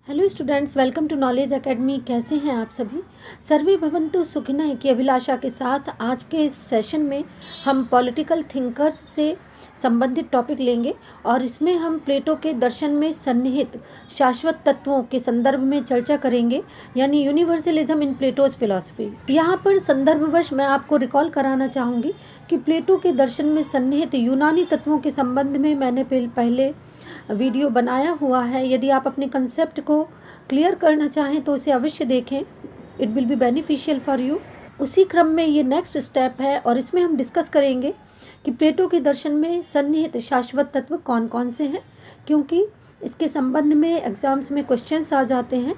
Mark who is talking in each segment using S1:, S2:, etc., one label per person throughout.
S1: Hello students, welcome to Knowledge Academy. कैसे हैं आप सभी? सर्वे भवन्तु सुखिनः की अभिलाषा के साथ आज के इस सेशन में हम पॉलिटिकल थिंकर्स से संबंधित टॉपिक लेंगे और इसमें हम प्लेटो के दर्शन में सन्निहित शाश्वत तत्वों के संदर्भ में चर्चा करेंगे, यानी यूनिवर्सलिज्म इन प्लेटोज फिलॉसफी। यहाँ पर संदर्भवश मैं आपको रिकॉल कराना चाहूँगी कि प्लेटो के दर्शन में सन्निहित यूनानी तत्वों के संबंध में मैंने पहले वीडियो बनाया हुआ है। यदि आप अपने कंसेप्ट को क्लियर करना चाहें तो उसे अवश्य देखें, it will be beneficial for you. उसी क्रम में ये नेक्स्ट स्टेप है और इसमें हम डिस्कस करेंगे कि प्लेटो के दर्शन में सन्निहित शाश्वत तत्व कौन कौन से हैं, क्योंकि इसके संबंध में एग्जाम्स में क्वेश्चंस आ जाते हैं।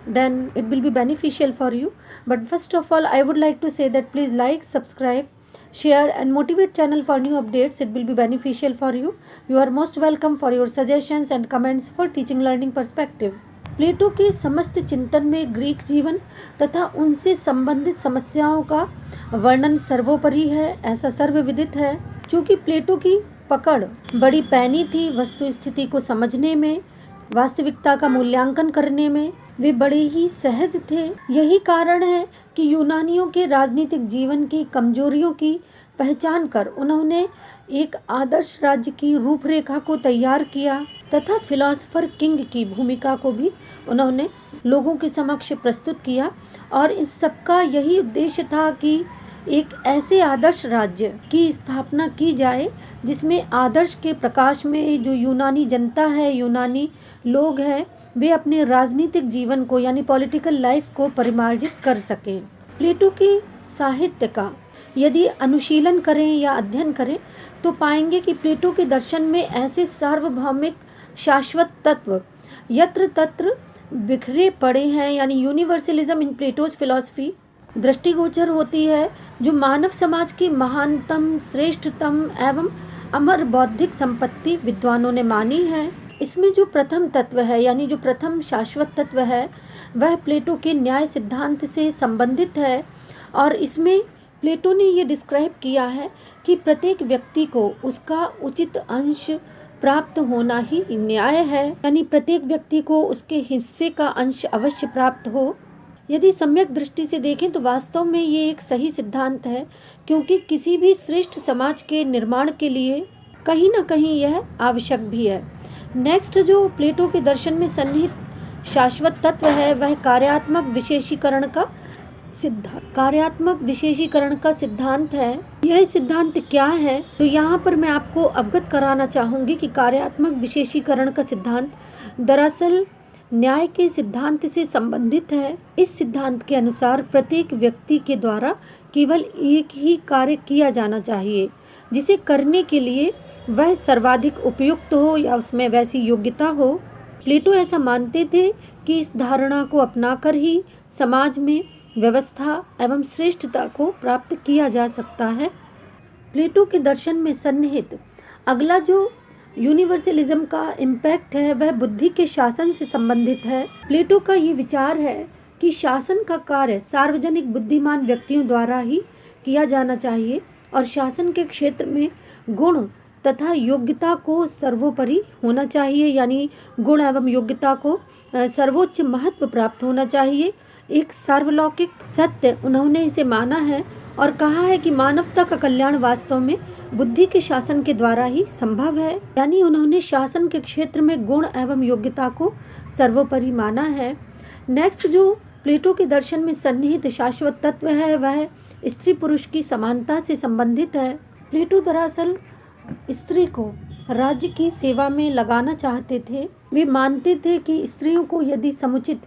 S1: Then it will be beneficial for you. But first of all I would like to say that please like, subscribe, share and motivate channel for new updates. It will be beneficial for you. You are most welcome for your suggestions and comments for teaching learning perspective. प्लेटो के समस्त चिंतन में Greek जीवन तथा उनसे संबंधित समस्याओं का वर्णन सर्वोपरि है, ऐसा सर्वविदित है। चूँकि प्लेटो की पकड़ बड़ी पैनी थी वस्तु स्थिति को समझने में, वास्तविकता का मूल्यांकन करने में वे बड़े ही सहज थे। यही कारण है कि यूनानियों के राजनीतिक जीवन की कमजोरियों की पहचान कर उन्होंने एक आदर्श राज्य की रूपरेखा को तैयार किया तथा फिलॉसफर किंग की भूमिका को भी उन्होंने लोगों के समक्ष प्रस्तुत किया। और इस सबका यही उद्देश्य था कि एक ऐसे आदर्श राज्य की स्थापना की जाए जिसमें आदर्श के प्रकाश में जो यूनानी जनता है, यूनानी लोग हैं, वे अपने राजनीतिक जीवन को यानी पॉलिटिकल लाइफ को परिमार्जित कर सकें। प्लेटो के साहित्य का यदि अनुशीलन करें या अध्ययन करें तो पाएंगे कि प्लेटो के दर्शन में ऐसे सार्वभौमिक शाश्वत तत्व यत्र तत्र बिखरे पड़े हैं, यानी यूनिवर्सलिज्म इन प्लेटोज फिलॉसफी दृष्टिगोचर होती है, जो मानव समाज की महानतम, श्रेष्ठतम एवं अमर बौद्धिक संपत्ति विद्वानों ने मानी है। इसमें जो प्रथम तत्व है, यानी जो प्रथम शाश्वत तत्व है, वह प्लेटो के न्याय सिद्धांत से संबंधित है। और इसमें प्लेटो ने ये डिस्क्राइब किया है कि प्रत्येक व्यक्ति को उसका उचित अंश प्राप्त होना ही न्याय है, यानी प्रत्येक व्यक्ति को उसके हिस्से का अंश अवश्य प्राप्त हो। यदि सम्यक दृष्टि से देखें तो वास्तव में ये एक सही सिद्धांत है, क्योंकि किसी भी श्रेष्ठ समाज के निर्माण के लिए कहीं ना कहीं यह आवश्यक भी है। नेक्स्ट जो प्लेटो के दर्शन में सन्निहित शाश्वत तत्व है वह कार्यात्मक विशेषीकरण का सिद्धांत है। यह सिद्धांत क्या है, तो यहाँ पर मैं आपको अवगत कराना चाहूँगी कि कार्यात्मक विशेषीकरण का सिद्धांत दरअसल न्याय के सिद्धांत से संबंधित है। इस सिद्धांत के अनुसार प्रत्येक व्यक्ति के द्वारा केवल एक ही कार्य किया जाना चाहिए जिसे करने के लिए वह सर्वाधिक उपयुक्त हो या उसमें वैसी योग्यता हो। प्लेटो ऐसा मानते थे कि इस धारणा को अपनाकर ही समाज में व्यवस्था एवं श्रेष्ठता को प्राप्त किया जा सकता है। प्लेटो के दर्शन में सन्निहित अगला जो यूनिवर्सलिज्म का इम्पैक्ट है वह बुद्धि के शासन से संबंधित है। प्लेटो का ये विचार है कि शासन का कार्य सार्वजनिक बुद्धिमान व्यक्तियों द्वारा ही किया जाना चाहिए और शासन के क्षेत्र में गुण तथा योग्यता को सर्वोपरि होना चाहिए, यानी गुण एवं योग्यता को सर्वोच्च महत्व प्राप्त होना चाहिए। एक सार्वलौकिक सत्य उन्होंने इसे माना है और कहा है कि मानवता का कल्याण वास्तव में बुद्धि के शासन के द्वारा ही संभव है, यानी उन्होंने शासन के क्षेत्र में गुण एवं योग्यता को सर्वोपरि माना है। नेक्स्ट जो प्लेटो के दर्शन में सन्निहित शाश्वत तत्व है वह स्त्री पुरुष की समानता से संबंधित है। प्लेटो दरअसल स्त्री को राज्य की सेवा में लगाना चाहते थे। वे मानते थे कि स्त्रियों को यदि समुचित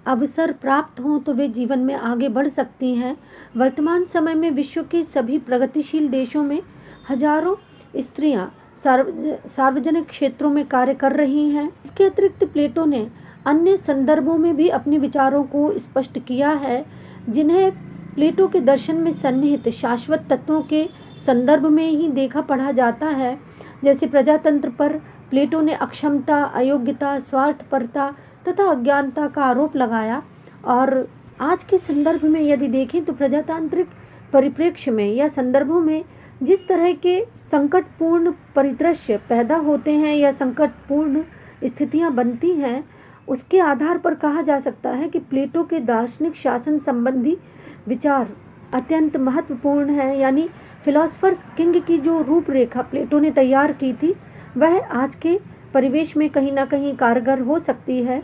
S1: अवसर प्राप्त हों तो वे जीवन में आगे बढ़ सकती हैं। वर्तमान समय में विश्व के सभी प्रगतिशील देशों में हजारों स्त्रियां सार्वजनिक क्षेत्रों में कार्य कर रही हैं। इसके अतिरिक्त प्लेटो ने अन्य संदर्भों में भी अपने विचारों को स्पष्ट किया है, जिन्हें प्लेटो के दर्शन में सन्निहित शाश्वत तत्वों के संदर्भ में ही देखा पढ़ा जाता है। जैसे प्रजातंत्र पर प्लेटो ने अक्षमता, अयोग्यता, स्वार्थपरता तथा अज्ञानता का आरोप लगाया। और आज के संदर्भ में यदि देखें तो प्रजातांत्रिक परिप्रेक्ष्य में या संदर्भों में जिस तरह के संकटपूर्ण परिदृश्य पैदा होते हैं या संकटपूर्ण स्थितियां बनती हैं, उसके आधार पर कहा जा सकता है कि प्लेटो के दार्शनिक शासन संबंधी विचार अत्यंत महत्वपूर्ण है। यानी फिलोसफर्स किंग की जो रूपरेखा प्लेटो ने तैयार की थी वह आज के परिवेश में कहीं ना कहीं कारगर हो सकती है,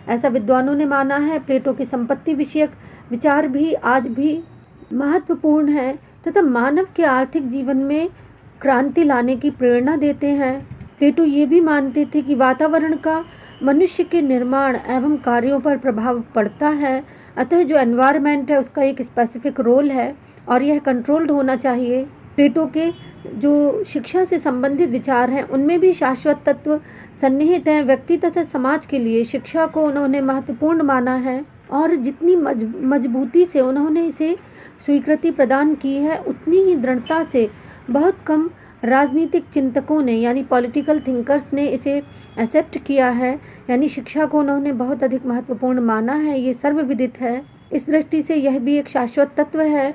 S1: ऐसा विद्वानों ने माना है। प्लेटो के संपत्ति विषयक विचार भी आज भी महत्वपूर्ण है तथा मानव के आर्थिक जीवन में क्रांति लाने की प्रेरणा देते हैं। प्लेटो ये भी मानते थे कि वातावरण का मनुष्य के निर्माण एवं कार्यों पर प्रभाव पड़ता है, अतः जो एनवायरनमेंट है उसका एक स्पेसिफिक रोल है और यह कंट्रोल्ड होना चाहिए। प्लेटो के जो शिक्षा से संबंधित विचार हैं उनमें भी शाश्वत तत्व सन्निहित हैं। व्यक्ति तथा समाज के लिए शिक्षा को उन्होंने महत्वपूर्ण माना है और जितनी मजबूती से उन्होंने इसे स्वीकृति प्रदान की है उतनी ही दृढ़ता से बहुत कम राजनीतिक चिंतकों ने यानी पॉलिटिकल थिंकर्स ने इसे एक्सेप्ट किया है। यानी शिक्षा को उन्होंने बहुत अधिक महत्वपूर्ण माना है, ये सर्वविदित है। इस दृष्टि से यह भी एक शाश्वत तत्व है।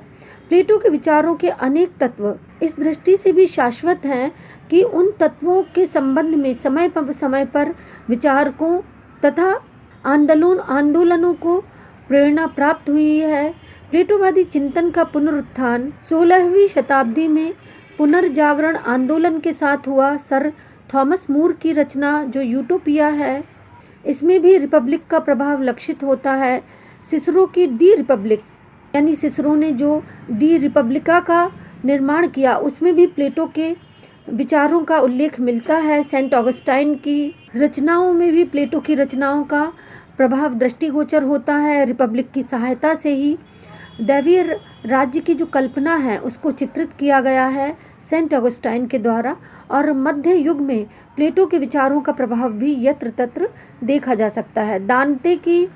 S1: प्लेटो के विचारों के अनेक तत्व इस दृष्टि से भी शाश्वत हैं कि उन तत्वों के संबंध में समय पर विचारकों तथा आंदोलनों को प्रेरणा प्राप्त हुई है। प्लेटोवादी चिंतन का पुनरुत्थान 16वीं शताब्दी में पुनर्जागरण आंदोलन के साथ हुआ। सर थॉमस मूर की रचना जो यूटोपिया है, इसमें भी रिपब्लिक का प्रभाव लक्षित होता है। सिसरो की डी रिपब्लिक यानी सिसरो ने जो डी रिपब्लिका का निर्माण किया उसमें भी प्लेटो के विचारों का उल्लेख मिलता है। सेंट ऑगस्टाइन की रचनाओं में भी प्लेटो की रचनाओं का प्रभाव दृष्टिगोचर होता है। रिपब्लिक की सहायता से ही दैवीय राज्य की जो कल्पना है उसको चित्रित किया गया है सेंट ऑगस्टाइन के द्वारा। और मध्य युग में प्लेटो के विचारों का प्रभाव भी यत्र तत्र देखा जा सकता है। दांते की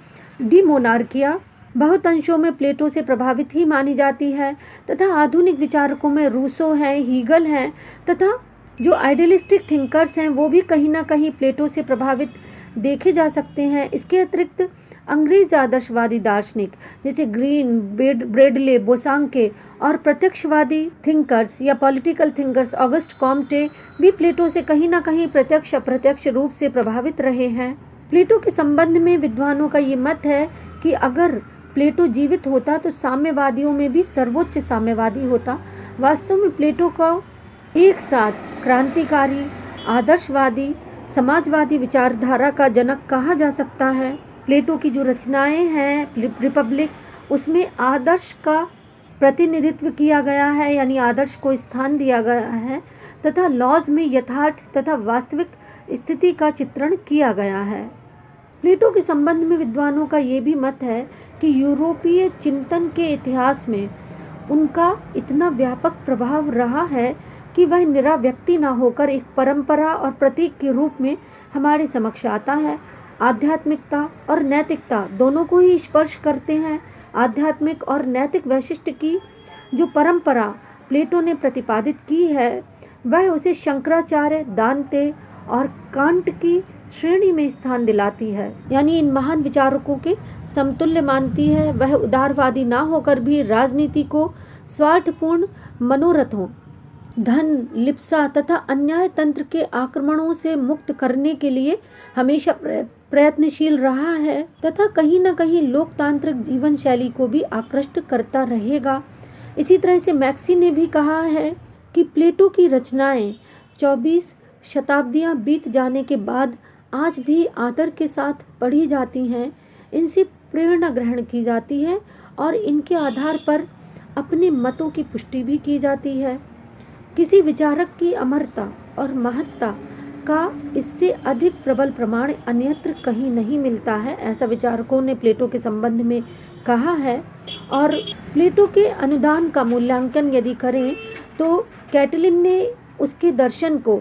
S1: डी मोनार्किया बहुत अंशों में प्लेटो से प्रभावित ही मानी जाती है तथा आधुनिक विचारकों में रूसो हैं, हीगल हैं तथा जो आइडियलिस्टिक थिंकर्स हैं वो भी कहीं ना कहीं प्लेटो से प्रभावित देखे जा सकते हैं। इसके अतिरिक्त अंग्रेज आदर्शवादी दार्शनिक जैसे ग्रीन, ब्रेडले, बोसांके और प्रत्यक्षवादी थिंकर्स या पॉलिटिकल थिंकर्स ऑगस्ट कॉम्टे भी प्लेटो से कहीं ना कहीं प्रत्यक्ष अप्रत्यक्ष रूप से प्रभावित रहे हैं। प्लेटो के संबंध में विद्वानों का ये मत है कि अगर प्लेटो जीवित होता तो साम्यवादियों में भी सर्वोच्च साम्यवादी होता। वास्तव में प्लेटो को एक साथ क्रांतिकारी, आदर्शवादी, समाजवादी विचारधारा का जनक कहा जा सकता है। प्लेटो की जो रचनाएं हैं रिपब्लिक, उसमें आदर्श का प्रतिनिधित्व किया गया है यानी आदर्श को स्थान दिया गया है तथा लॉज में यथार्थ तथा वास्तविक स्थिति का चित्रण किया गया है। प्लेटो के संबंध में विद्वानों का ये भी मत है कि यूरोपीय चिंतन के इतिहास में उनका इतना व्यापक प्रभाव रहा है कि वह निरा व्यक्ति ना होकर एक परंपरा और प्रतीक के रूप में हमारे समक्ष आता है। आध्यात्मिकता और नैतिकता दोनों को ही स्पर्श करते हैं। आध्यात्मिक और नैतिक वैशिष्ट की जो परंपरा प्लेटो ने प्रतिपादित की है वह उसे शंकराचार्य, दांते और कांट की श्रेणी में स्थान दिलाती है, यानी इन महान विचारकों के समतुल्य मानती है। वह उदारवादी ना होकर भी राजनीति को स्वार्थपूर्ण मनोरथों, धन, लिप्सा तथा अन्याय तंत्र के आक्रमणों से मुक्त करने के लिए हमेशा प्रयत्नशील रहा है तथा कहीं न कहीं लोकतांत्रिक जीवन शैली को भी आकृष्ट करता रहेगा। इसी तरह से मैक्सी ने भी कहा है कि प्लेटो की रचनाएं 24 शताब्दियां बीत जाने के बाद आज भी आदर के साथ पढ़ी जाती हैं, इनसे प्रेरणा ग्रहण की जाती है और इनके आधार पर अपने मतों की पुष्टि भी की जाती है। किसी विचारक की अमरता और महत्ता का इससे अधिक प्रबल प्रमाण अन्यत्र कहीं नहीं मिलता है, ऐसा विचारकों ने प्लेटो के संबंध में कहा है। और प्लेटो के अनुदान का मूल्यांकन यदि करें तो कैटलिन ने उसके दर्शन को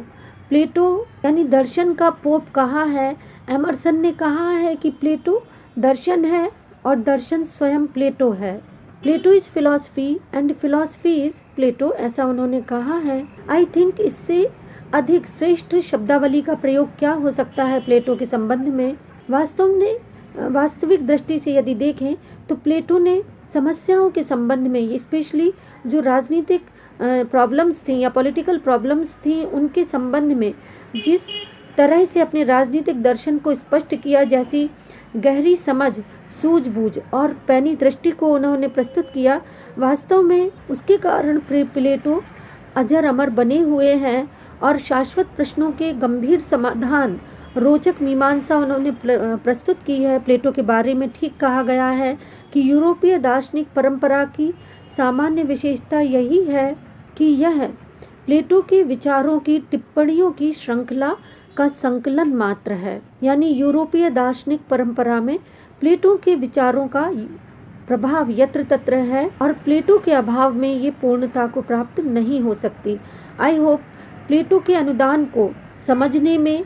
S1: प्लेटो यानी दर्शन का पोप कहा है। एमर्सन ने कहा है कि प्लेटो दर्शन है और दर्शन स्वयं प्लेटो है। Plato is philosophy and philosophy is Plato, ऐसा उन्होंने कहा है। आई थिंक इससे अधिक श्रेष्ठ शब्दावली का प्रयोग क्या हो सकता है प्लेटो के संबंध में। वास्तविक दृष्टि से यदि देखें तो प्लेटो ने समस्याओं के संबंध में, स्पेशली जो राजनीतिक प्रॉब्लम्स थी या पॉलिटिकल प्रॉब्लम्स थी, उनके संबंध में जिस तरह से अपने राजनीतिक दर्शन को स्पष्ट किया, जैसी गहरी समझ, सूझबूझ और पैनी दृष्टि को उन्होंने प्रस्तुत किया। वास्तव में उसके कारण प्लेटो अजर अमर बने हुए हैं और शाश्वत प्रश्नों के गंभीर समाधान, रोचक मीमांसा उन्होंने प्रस्तुत की है। प्लेटो के बारे में ठीक कहा गया है कि यूरोपीय दार्शनिक परंपरा की सामान्य विशेषता यही है कि यह प्लेटो के विचारों की टिप्पणियों की श्रृंखला का संकलन मात्र है। यानी यूरोपीय दार्शनिक परंपरा में प्लेटो के विचारों का प्रभाव यत्र तत्र है और प्लेटो के अभाव में ये पूर्णता को प्राप्त नहीं हो सकती। आई होप प्लेटो के अनुदान को समझने में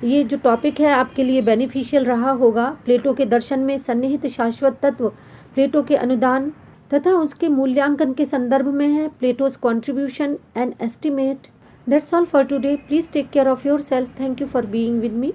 S1: ये जो टॉपिक है आपके लिए बेनिफिशियल रहा होगा। प्लेटो के दर्शन में सन्निहित शाश्वत तत्व प्लेटो के अनुदान तथा उसके मूल्यांकन के संदर्भ में है। Plato's contribution and estimate. That's all for today. Please take care of yourself. Thank you for being with me.